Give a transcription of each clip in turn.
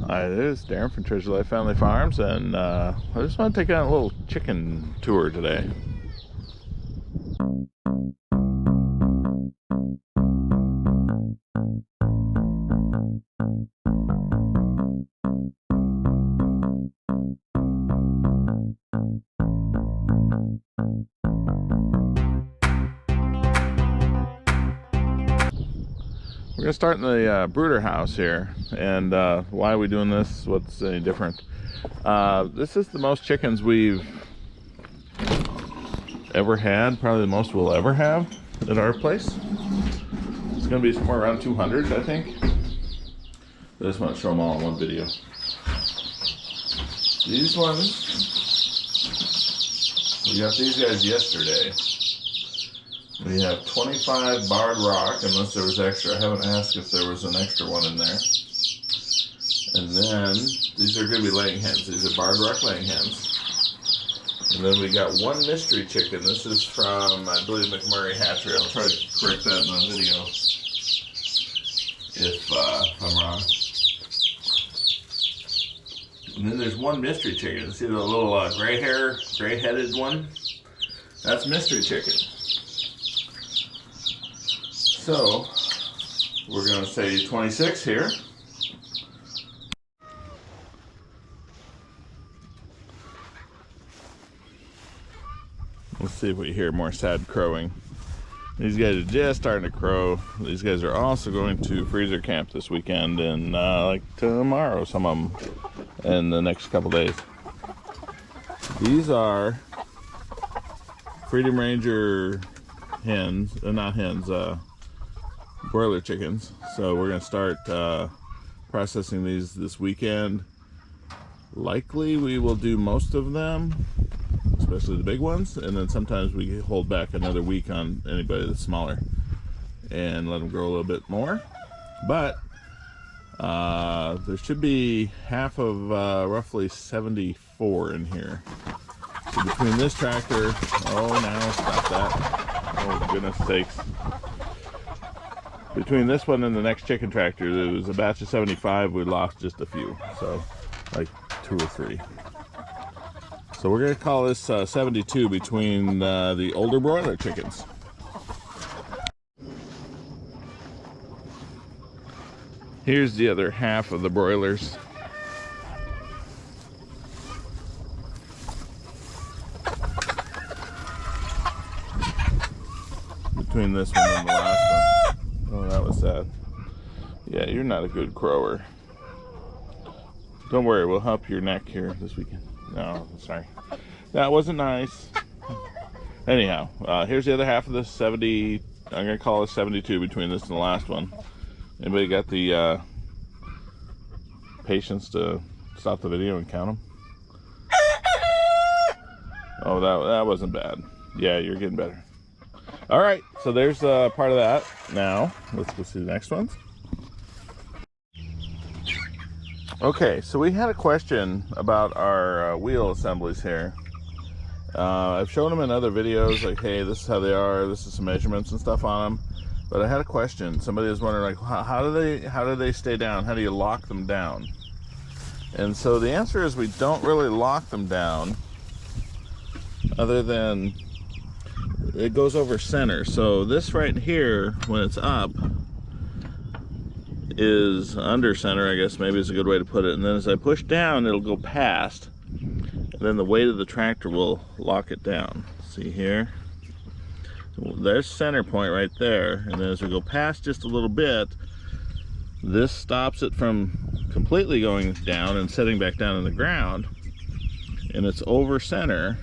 Hi, this is Darren from Treasure Life Family Farms, and I just want to take on a little chicken tour today. We're going to start in the brooder house here, and why are we doing this? What's any different? This is the most chickens we've ever had, probably the most we'll ever have at our place. It's going to be somewhere around 200, I think. I just want to show them all in one video. These ones, we got these guys yesterday. We have 25 barred rock, unless there was extra. I haven't asked if there was an extra one in there. And then, these are going to be laying hens. These are barred rock laying hens. And then we got one mystery chicken. This is from, I believe, McMurray Hatchery. I'll try to correct that in the video if I'm wrong. And then there's one mystery chicken. See the little gray-headed one? That's mystery chicken. So, we're going to say 26 here. Let's see if we hear more sad crowing. These guys are just starting to crow. These guys are also going to freezer camp this weekend and like tomorrow, some of them, in the next couple days. These are Freedom Ranger hens, not hens, broiler chickens. So we're going to start processing these this weekend. Likely we will do most of them, especially the big ones, and then sometimes we hold back another week on anybody that's smaller and let them grow a little bit more. But there should be half of roughly 74 in here. So between this tractor, oh now stop that, oh goodness sakes. Between this one and the next chicken tractor, there was a batch of 75, we lost just a few, so like 2 or 3. So we're going to call this 72 between the older broiler chickens. Here's the other half of the broilers. Between this one and the last one. Oh, that was sad. Yeah, you're not a good crower. Don't worry, we'll help your neck here this weekend. No, sorry. That wasn't nice. Anyhow, here's the other half of this 70. I'm going to call it 72 between this and the last one. Anybody got the patience to stop the video and count them? Oh, that wasn't bad. Yeah, you're getting better. All right, so there's part of that. Now, let's go see the next ones. Okay, so we had a question about our wheel assemblies here. I've shown them in other videos, like, hey, this is how they are, this is some measurements and stuff on them. But I had a question. Somebody was wondering, like, how do they stay down? How do you lock them down? And so the answer is we don't really lock them down, other than it goes over center. So this right here, when it's up, is under center, I guess maybe is a good way to put it. And then as I push down, it'll go past, and then the weight of the tractor will lock it down. See here? There's center point right there, and then as we go past just a little bit, this stops it from completely going down and setting back down in the ground, and it's over center,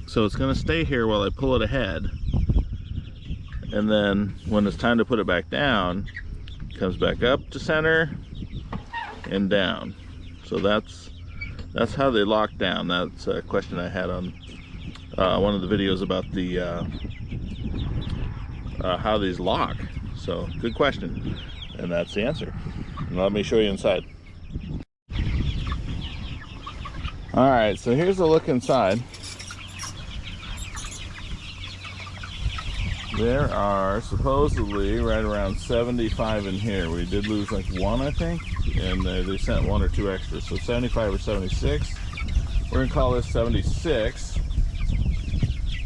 so it's going to stay here while I pull it ahead, and then when it's time to put it back down, it comes back up to center and down. So that's how they lock down. That's a question I had on one of the videos about the how these lock. So good question, and that's the answer. And let me show you inside. All right, so here's a look inside. There are supposedly right around 75 in here. We did lose like one, I think, and they sent one or two extras. So 75 or 76. We're gonna call this 76.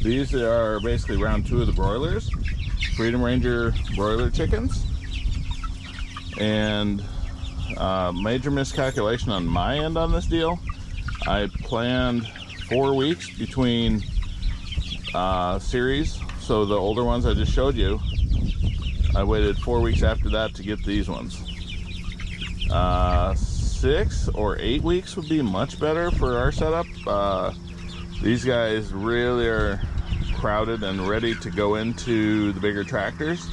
These are basically round 2 of the broilers, Freedom Ranger broiler chickens. And major miscalculation on my end on this deal. I planned 4 weeks between series. So the older ones I just showed you, I waited 4 weeks after that to get these ones. 6 or 8 weeks would be much better for our setup. These guys really are crowded and ready to go into the bigger tractors.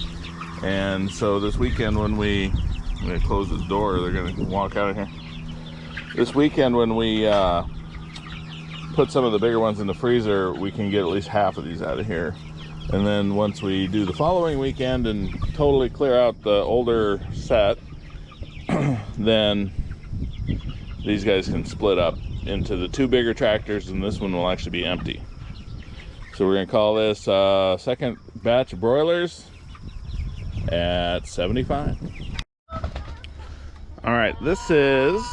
And so this weekend when I'm gonna close this door, they're gonna walk out of here. This weekend when we put some of the bigger ones in the freezer, we can get at least half of these out of here. And then once we do the following weekend and totally clear out the older set, then these guys can split up into the 2 bigger tractors, and this one will actually be empty. So we're gonna call this second batch of broilers at 75. All right, this is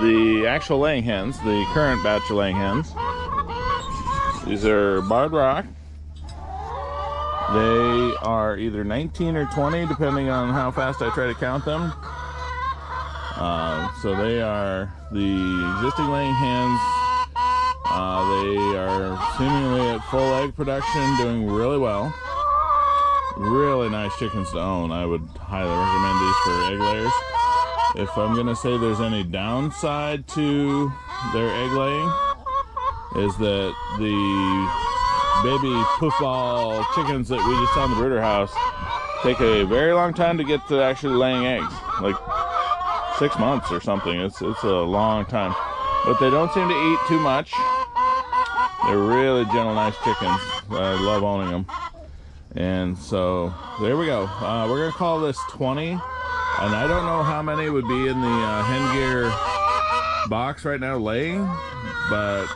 the actual laying hens, the current batch of laying hens. These are Barred Rock. They are either 19 or 20, depending on how fast I try to count them. So they are the existing laying hens. They are seemingly at full egg production, doing really well. Really nice chickens to own. I would highly recommend these for egg layers. If I'm gonna say there's any downside to their egg laying, is that the baby poofball chickens that we just saw in the brooder house take a very long time to get to actually laying eggs, like 6 months or something. It's a long time, but they don't seem to eat too much. They're really gentle, nice chickens. I love owning them. And so there we go. We're gonna call this 20, and I don't know how many would be in the hen gear box right now laying, but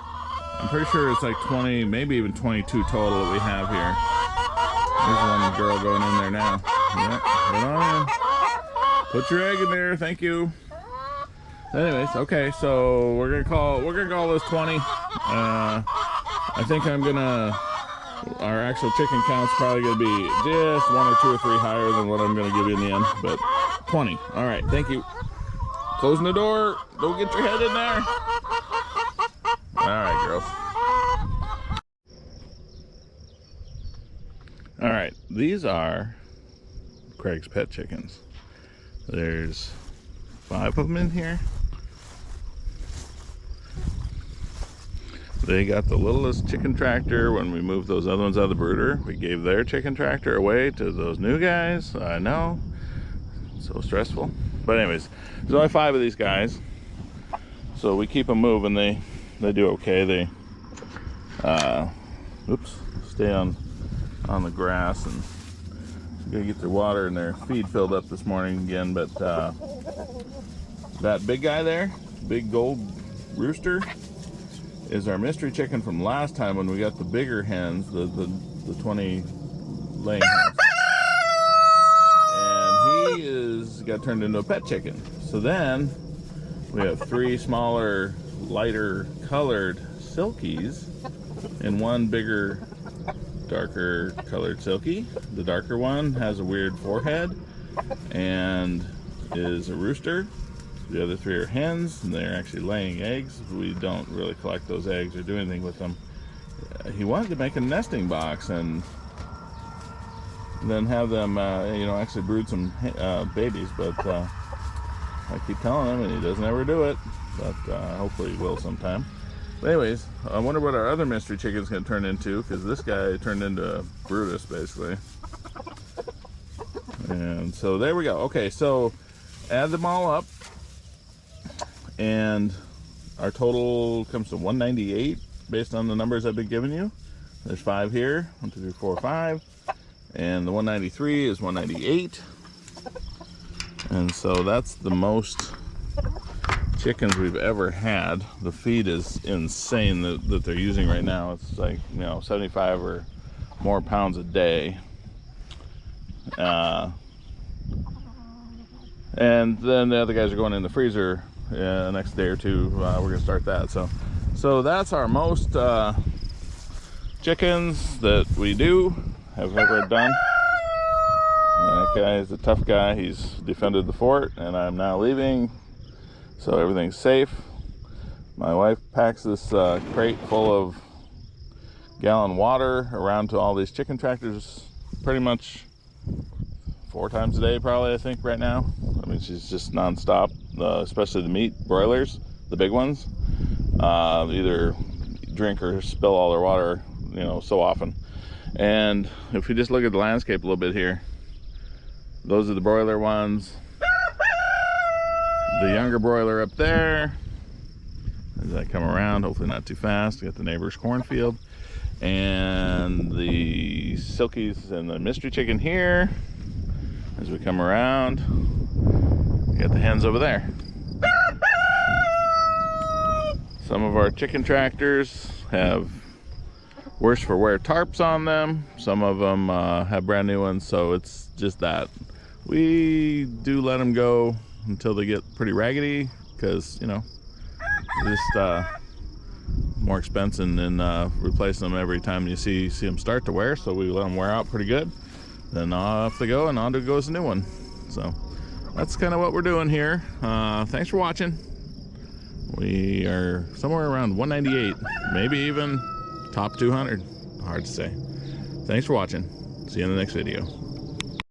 I'm pretty sure it's like 20, maybe even 22 total that we have here. There's one girl going in there now. Yep, get on in. Put your egg in there, thank you. Anyways, okay, so we're gonna call this 20. I think our actual chicken count's probably gonna be just 1 or 2 or 3 higher than what I'm gonna give you in the end, but 20. All right, thank you. Closing the door. Don't get your head in there. All right, girls. All right, these are Craig's pet chickens. There's 5 of them in here. They got the littlest chicken tractor when we moved those other ones out of the brooder. We gave their chicken tractor away to those new guys. I know, so stressful. But anyways, there's only 5 of these guys, so we keep them moving. They do okay. They stay on the grass, and gotta get their water and their feed filled up this morning again. But that big guy there, big gold rooster, is our mystery chicken from last time when we got the bigger hens, the 20 laying hens. And he got turned into a pet chicken. So then we have 3 smaller, lighter colored silkies and 1 bigger, darker colored silky. The darker one has a weird forehead and is a rooster. The other 3 are hens, and they're actually laying eggs. We don't really collect those eggs or do anything with them. He wanted to make a nesting box and then have them, actually brood some babies, but I keep telling him, and he doesn't ever do it. But hopefully he will sometime. But anyways, I wonder what our other mystery chicken's going to turn into, because this guy turned into Brutus, basically. And so there we go. Okay, so add them all up, and our total comes to 198 based on the numbers I've been giving you. There's 5 here, 1, 2, 3, 4, 5, and the 193 is 198. And so that's the most chickens we've ever had. The feed is insane that they're using right now. It's like 75 or more pounds a day. And then the other guys are going in the freezer the next day or two. We're gonna start that. So that's our most chickens that we have ever done. That guy is a tough guy. He's defended the fort, and I'm now leaving, so everything's safe. My wife packs this crate full of gallon water around to all these chicken tractors pretty much 4 times a day, probably, I think, right now. I mean, she's just nonstop, especially the meat broilers, the big ones. Either drink or spill all their water, you know, so often. And if we just look at the landscape a little bit here, those are the broiler ones. The younger broiler up there, as I come around, hopefully not too fast, got the neighbor's cornfield. And the silkies and the mystery chicken here. As we come around, we got the hens over there. Some of our chicken tractors have worse for wear tarps on them. Some of them have brand new ones, so it's just that. We do let them go until they get pretty raggedy, because, you know, just more expensive than replacing them every time you see them start to wear. So we let them wear out pretty good. Then off they go, and on goes a new one. So that's kind of what we're doing here. Thanks for watching. We are somewhere around 198, maybe even top 200. Hard to say. Thanks for watching. See you in the next video.